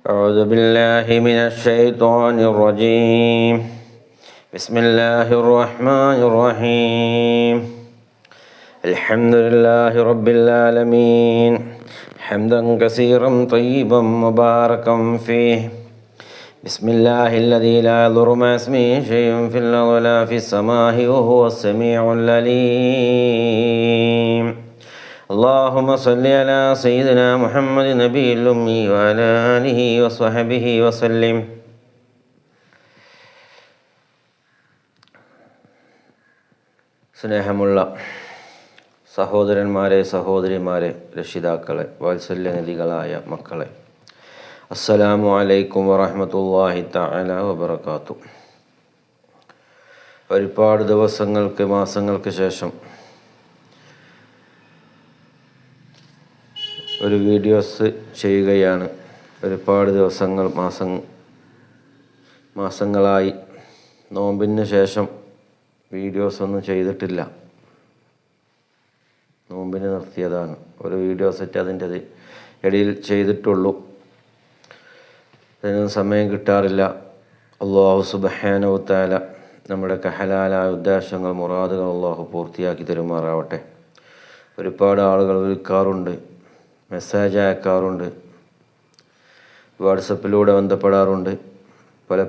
أعوذ بالله من الشيطان الرجيم. بسم الله الرحمن الرحيم. الحمد لله رب العالمين حمدا كثيرا طيبا مباركا فيه. بسم الله الذي لا يضر مع اسمه شيء في الأرض ولا في السماء وهو السميع العليم. اللهم صل على سيدنا محمد النبي الأمي وعلى آله وصحبه وسلم. സ്നേഹമുള്ള സഹോദരന്മാരെ, സഹോദരിമാരെ, രക്ഷിതാക്കളെ, വാത്സല്യനിധികളായ മക്കളെ, അസ്സലാമു അലൈക്കും വറഹ്മത്തുള്ളാഹി തആല വബറകാതുഹു. ഒരുപാട് ദിവസങ്ങൾക്ക്, മാസങ്ങൾക്ക് ശേഷം ഒരു വീഡിയോസ് ചെയ്യുകയാണ്. ഒരുപാട് ദിവസങ്ങൾ, മാസങ്ങളായി നോമ്പിന് ശേഷം വീഡിയോസ് ഒന്നും ചെയ്തിട്ടില്ല. നോമ്പിന് നിർത്തിയതാണ്. ഒരു വീഡിയോ സെറ്റ് അതിൻ്റെ ഇടയിൽ ചെയ്തിട്ടുള്ളൂ. അതിനൊന്നും സമയം കിട്ടാറില്ല. അല്ലാഹു സുബ്ഹാനഹു വ തആല നമ്മുടെ ഹലാലായ ഉദ്ദേശങ്ങൾ, മുറാദുകൾ അല്ലാഹു പൂർത്തിയാക്കി തരുമാറാവട്ടെ. ഒരുപാട് ആളുകൾ വിളിക്കാറുണ്ട്, മെസ്സേജ് അയക്കാറുണ്ട്, വാട്സപ്പിലൂടെ ബന്ധപ്പെടാറുണ്ട്. പല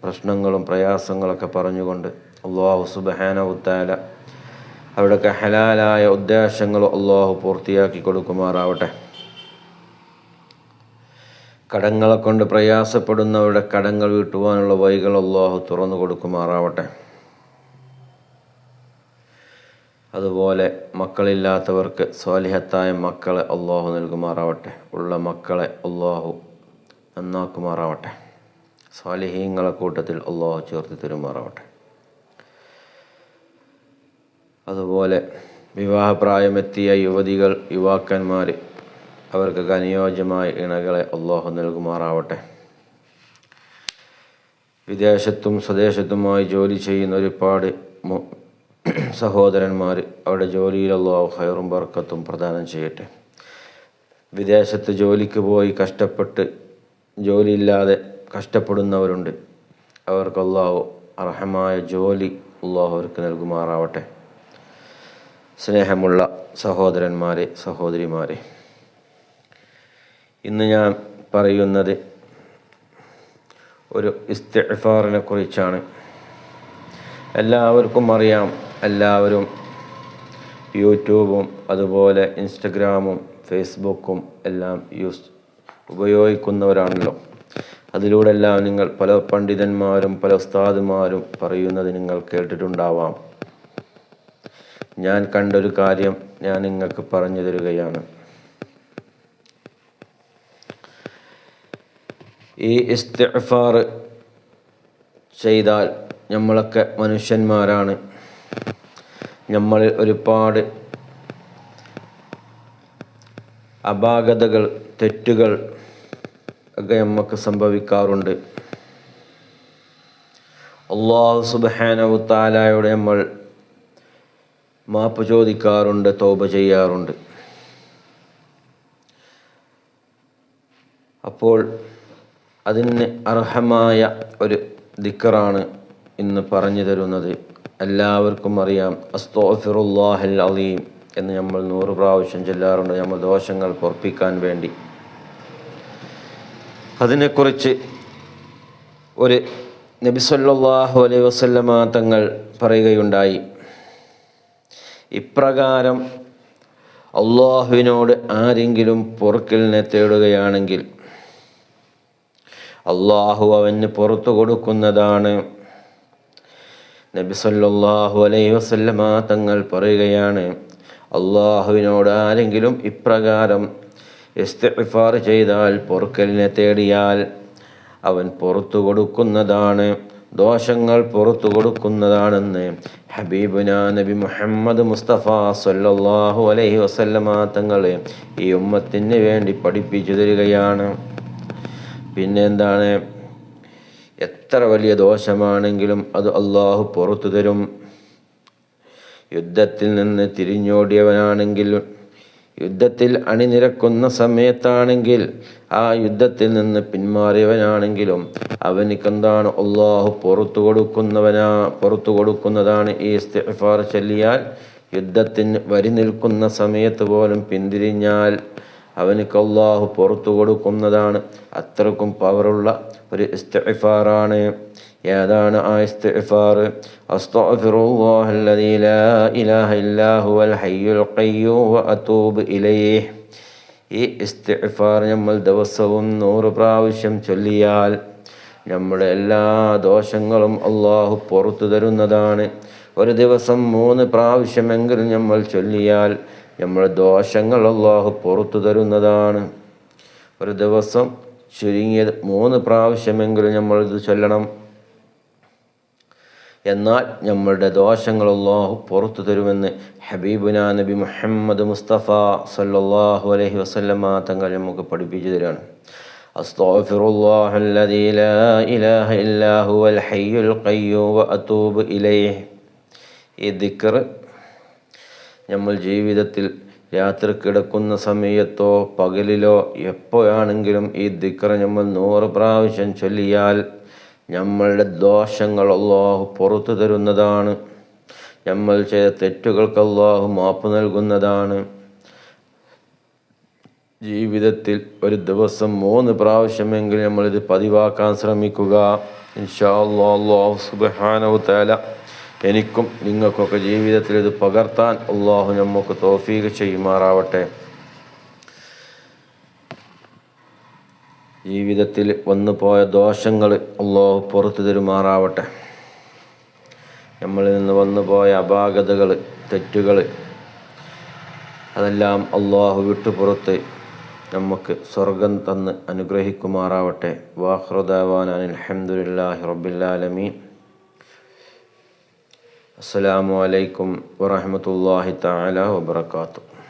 പ്രശ്നങ്ങളും പ്രയാസങ്ങളൊക്കെ പറഞ്ഞുകൊണ്ട് അല്ലാഹു സുബ്ഹാനഹു വ തആല അവരുടെ ഹലാലായ ഉദ്ദേശങ്ങൾ അല്ലാഹു പൂർത്തിയാക്കി കൊടുക്കുമാറാവട്ടെ. കടങ്ങളെ കൊണ്ട് പ്രയാസപ്പെടുന്നവരുടെ കടങ്ങൾ വീട്ടുവാനുള്ള വഴികൾ അല്ലാഹു തുറന്നു കൊടുക്കുമാറാവട്ടെ. അതുപോലെ മക്കളില്ലാത്തവർക്ക് സ്വാലിഹത്തായ മക്കളെ അല്ലാഹു നൽകുമാറാവട്ടെ. ഉള്ള മക്കളെ അല്ലാഹു നന്നാക്കുമാറാവട്ടെ. സ്വാലിഹീങ്ങളെ കൂട്ടത്തിൽ അല്ലാഹു ചേർത്ത് തരുമാറാവട്ടെ. അതുപോലെ വിവാഹപ്രായമെത്തിയ യുവതികൾ, യുവാക്കന്മാർ, അവർക്ക് അനുയോജ്യമായ ഇണകളെ അല്ലാഹു നൽകുമാറാവട്ടെ. വിദേശത്തും സ്വദേശത്തുമായി ജോലി ചെയ്യുന്ന ഒരുപാട് സഹോദരന്മാർ, അവരുടെ ജോലിയിൽ അല്ലാഹു ഖൈറും ബർക്കത്തും പ്രദാനം ചെയ്യട്ടെ. വിദേശത്ത് ജോലിക്ക് പോയി കഷ്ടപ്പെട്ട് ജോലിയില്ലാതെ കഷ്ടപ്പെടുന്നവരുണ്ട്. അവർക്ക് അല്ലാഹു അർഹമായ ജോലി അല്ലാഹു അവർക്ക് നൽകുമാറാവട്ടെ. സ്നേഹമുള്ള സഹോദരന്മാരെ, സഹോദരിമാരെ, ഇന്ന് ഞാൻ പറയുന്നത് ഒരു ഇസ്തിഗ്ഫാറിനെ കുറിച്ചാണ്. എല്ലാവർക്കും അറിയാം, എല്ലാവരും യൂട്യൂബും അതുപോലെ ഇൻസ്റ്റഗ്രാമും ഫേസ്ബുക്കും എല്ലാം ഉപയോഗിക്കുന്നവരാണല്ലോ. അതിലൂടെ എല്ലാം നിങ്ങൾ പല പണ്ഡിതന്മാരും പല ഉസ്താദുമാരും പറയുന്നത് നിങ്ങൾ കേട്ടിട്ടുണ്ടാവാം. ഞാൻ കണ്ടൊരു കാര്യം ഞാൻ നിങ്ങൾക്ക് പറഞ്ഞു തരികയാണ്. ഈ ഇസ്തിഗ്ഫാർ ചെയ്താൽ, നമ്മളൊക്കെ മനുഷ്യന്മാരാണ്, നമ്മളിൽ ഒരുപാട് അപാകതകൾ, തെറ്റുകൾ ഒക്കെ നമുക്ക് സംഭവിക്കാറുണ്ട്. അല്ലാഹു സുബ്ഹാനഹു വ തആലയോട് നമ്മൾ മാപ്പ് ചോദിക്കാറുണ്ട്, തൗബ ചെയ്യാറുണ്ട്. അപ്പോൾ അതിന് അർഹമായ ഒരു ദിക്റാണ് ഇന്ന് പറഞ്ഞു തരുന്നത്. എല്ലാവർക്കും അറിയാം, അസ്തഗ്ഫിറുല്ലാഹൽ അലീം എന്ന് നമ്മൾ 100 പ്രാവശ്യം ചൊല്ലാറുണ്ട്, നമ്മൾ ദോഷങ്ങൾ പൊറുപ്പിക്കാൻ വേണ്ടി. അതിനെക്കുറിച്ച് ഒരു നബി സല്ലല്ലാഹു അലൈഹി വസല്ലമ തങ്ങൾ പറയുകയുണ്ടായി. ഇപ്രകാരം അല്ലാഹുവിനോട് ആരെങ്കിലും പൊറുക്കലിനെ തേടുകയാണെങ്കിൽ അല്ലാഹു അവന് പുറത്തു കൊടുക്കുന്നതാണ്. നബി സല്ലല്ലാഹു അലൈഹി വസല്ലമ തങ്ങൾ പറയുകയാണ്, അല്ലാഹുവിനോട് ആരെങ്കിലും ഇപ്രകാരം ഇസ്തിഗ്ഫാർ ചെയ്താൽ, പൊറുക്കലിനെ തേടിയാൽ അവൻ പുറത്തു കൊടുക്കുന്നതാണ്, ദോഷങ്ങൾ പുറത്തു കൊടുക്കുന്നതാണെന്ന് ഹബീബുനാ നബി മുഹമ്മദ് മുസ്തഫ സല്ലല്ലാഹു അലൈഹി വസല്ലമ തങ്ങൾ ഈ ഉമ്മത്തിന് വേണ്ടി പഠിപ്പിച്ചു തരികയാണ്. പിന്നെ എന്താണ്? എത്ര വലിയ ദോഷമാണെങ്കിലും അത് അല്ലാഹു പുറത്തു തരും. യുദ്ധത്തിൽ നിന്ന് തിരിഞ്ഞോടിയവനാണെങ്കിൽ യുദ്ധത്തിൽ അണിനിരക്കുന്ന സമയത്താണെങ്കിൽ ആ യുദ്ധത്തിൽ നിന്ന് പിന്മാറിയവനാണെങ്കിലും അവനിക്കെന്താണ് അള്ളാഹു പുറത്തു കൊടുക്കുന്നതാണ് ഈ ഇസ്തിഗ്ഫാർ ചൊല്ലിയാൽ. യുദ്ധത്തിന് വരി നിൽക്കുന്ന സമയത്ത് പോലും പിന്തിരിഞ്ഞാൽ അവനിക്ക് അള്ളാഹു പുറത്തു കൊടുക്കുന്നതാണ്. അത്രക്കും പവറുള്ള ഒരു ഇസ്തിഗ്ഫാറാണ്. ഏതാണ് ആ ഇസ്തിഗ്ഫാർ? അസ്തഗ്ഫിറുല്ലാഹല്ലദീ ലാ ഇലാഹ ഇല്ലാ ഹുവൽ ഹയ്യുൽ ഖയ്യൂം വ അതൂബു ഇലൈഹി. ഈ ഇസ്തിഗ്ഫാർ നമ്മൾ ദിവസവും 100 പ്രാവശ്യം ചൊല്ലിയാൽ നമ്മുടെ എല്ലാ ദോഷങ്ങളും അള്ളാഹു പുറത്തു തരുന്നതാണ്. ഒരു ദിവസം 3 പ്രാവശ്യമെങ്കിലും നമ്മൾ ചൊല്ലിയാൽ നമ്മുടെ ദോഷങ്ങൾ അള്ളാഹു പുറത്തു തരുന്നതാണ്. ഒരു ദിവസം ചുരുങ്ങിയത് 3 പ്രാവശ്യമെങ്കിലും നമ്മൾ ഇത് ചൊല്ലണം. എന്നാൽ നമ്മളുടെ ദോഷങ്ങൾ അള്ളാഹു പുറത്തു തരുമെന്ന് ഹബീബുനാ നബി മുഹമ്മദ് മുസ്തഫ സല്ലല്ലാഹു അലൈഹി വസല്ലമ തങ്ങൾ നമുക്ക് പഠിപ്പിച്ചു തരാണ്. അസ്തഗ്ഫിറുല്ലാഹല്ലദീ ലാ ഇലാഹ ഇല്ലാ ഹുവൽ ഹയ്യുൽ ഖയ്യൂം വ അതൂബു ഇലൈഹി. ഈ ദിക്ർ നമ്മൾ ജീവിതത്തിൽ രാത്രി കിടക്കുന്ന സമയത്തോ പകലിലോ എപ്പോഴാണെങ്കിലും ഈ ദിക്ർ നമ്മൾ 100 പ്രാവശ്യം ചൊല്ലിയാൽ നമ്മളുടെ ദോഷങ്ങൾ അള്ളാഹു പുറത്തു തരുന്നതാണ്. നമ്മൾ ചെയ്ത തെറ്റുകൾക്ക് അള്ളാഹു മാപ്പ് നൽകുന്നതാണ്. ജീവിതത്തിൽ ഒരു ദിവസം 3 പ്രാവശ്യമെങ്കിലും നമ്മളിത് പതിവാക്കാൻ ശ്രമിക്കുക. ഇൻഷാ അല്ലാഹ് അല്ലാഹു സുബ്ഹാനഹു തആല എനിക്കും നിങ്ങൾക്കൊക്കെ ജീവിതത്തിൽ ഇത് പകർത്താൻ അള്ളാഹു നമുക്ക് തൗഫീഖ് ചെയ്യുമാറാവട്ടെ. ജീവിതത്തിൽ വന്നുപോയ ദോഷങ്ങൾ അള്ളാഹു പുറത്തു തരുമാറാവട്ടെ. നമ്മളിൽ നിന്ന് വന്നുപോയ അപാകതകൾ, തെറ്റുകൾ അതെല്ലാം അള്ളാഹു വിട്ടുപുറത്ത് നമുക്ക് സ്വർഗം തന്ന് അനുഗ്രഹിക്കുമാറാവട്ടെ. വാഖിറു ദഅവാനാ അൽഹംദുലില്ലാഹി റബ്ബിൽ ആലമീൻ. അസ്സലാമു അലൈക്കും വറഹ്മത്തുള്ളാഹി തആല വബറകാതുഹു.